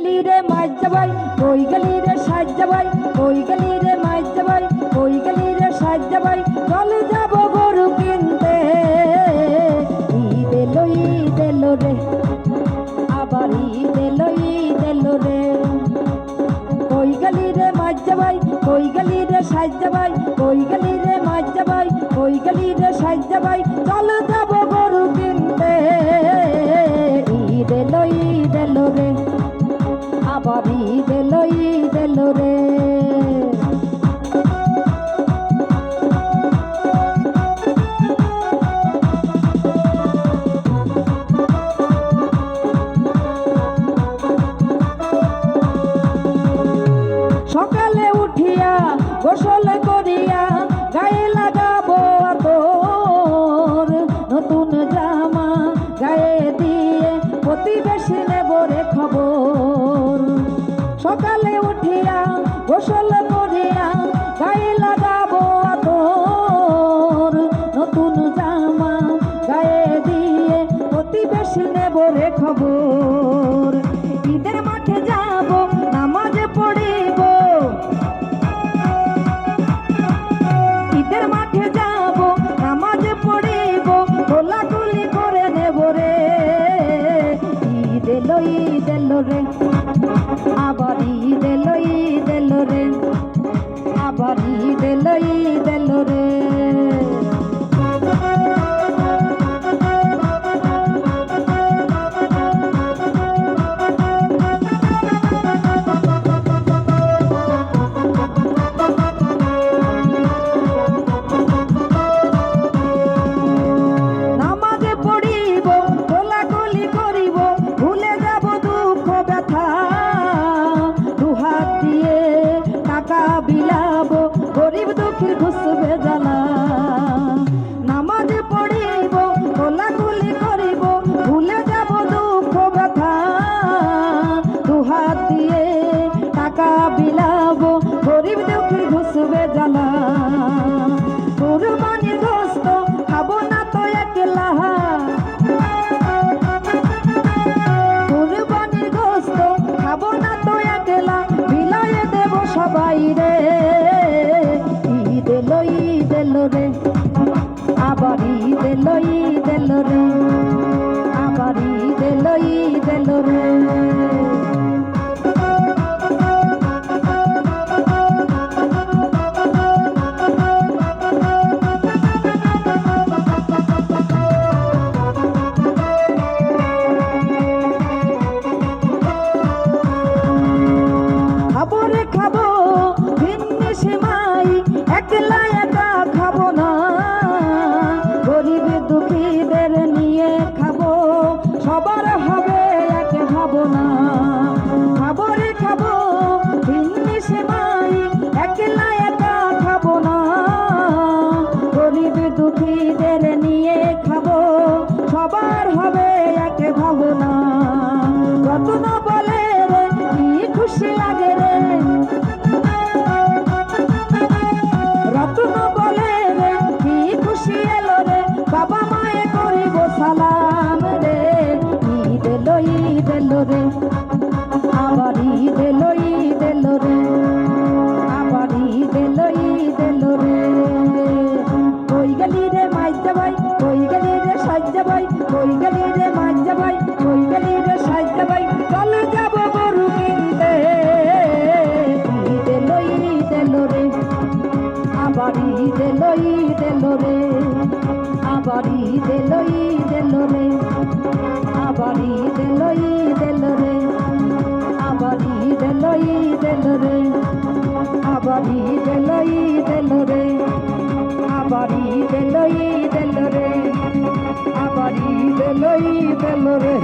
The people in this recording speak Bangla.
গেলি রে মাইজা ভাই, কই গেলি রে সাজ্জা ভাই, কই গেলি রে মাইজা ভাই, কই গেলি রে সাজ্জা ভাই, চলে যাব গরু কিনতে। ঈদ এলো রে, আবার ঈদ এলো রে। কই গেলি রে মাইজা ভাই, কই গেলি রে সাজ্জা ভাই, কই গেলি রে মাইজা ভাই, কই গেলি রে সাজ্জা ভাই, চলে যাব গরু কিনতে। ঈদ এলো রে, আবার ঈদ এলো রে। সকালে উঠিয়া গোসল করিয়া গায়ে লাগাবো আতর, নতুন জামা গায়ে দিয়ে প্রতিবেশী নেব রে খবর। সকালে উঠিয়া গোসল করিয়া গায়ে লাগাবো আতর, নতুন জামা গায়ে দিয়ে প্রতিবেশী নেব রে খবর। ঈদের মাঠে যাব নামাজ পড়িব, ঈদের মাঠে যাব নামাজ পড়িব, কোলাকুলি করে নেব রে। ঈদ এলো রে, আবার ঈদ এলো রে, আবার ঈদ এলো রে। গরিব দুঃখীর ঘুষবে জ্বালা, নামাজ পড়িব কোলাকুলি করিব, ভুলে যাব দুঃখ ব্যথা। দুহাত দিয়ে টাকা বিলাব, গরিব দুঃখীর ঘুষবে জ্বালা। কুরবানির গোশত খাবো না তো একলা, কুরবানির গোশত খাবো না তো একলা, বিলায়ে দেব সবাই রে। ঈদ এলো রে, আবার ঈদ এলো রে, আবার ঈদ এলো রে। খাবো রে খাবো ভিন্নি সেমাই, একলা একা খাবো না, গরিব দুঃখীদের নিয়ে খাবো, সবার হবে এক হবো না। খাবো রে খাবো ভিন্নি সেমাই, একলা একা খাবো না, গরিব দুঃখীদের নিয়ে খাবো, সবার হবে এক ভাবনা। রত্ন বলে রে কি খুশি লাগে রে, রত্ন বলে রে কি খুশি এলো রে, বাবা মায়ে করিব সালাম রে। ঈদ এলো রে, আবার ঈদ এলো রে, আবার ঈদ এলো রে। কই গেলি রে মাইজা ভাই, কই গেলি রে সাজ্জা ভাই, কই গেলি রে মাইজা ভাই, কই গেলি রে সাজ্জা ভাই, চলে যাব গরু কিনতে। ঈদ এলো রে, আবার ঈদ এলো রে, আবার ঈদ এলো রে, আবার ঈদ এলো রে, আবার ঈদ এলো রে, আবার ঈদ এলো রে, আবার ঈদ এলো রে, আবার ঈদ এলো রে।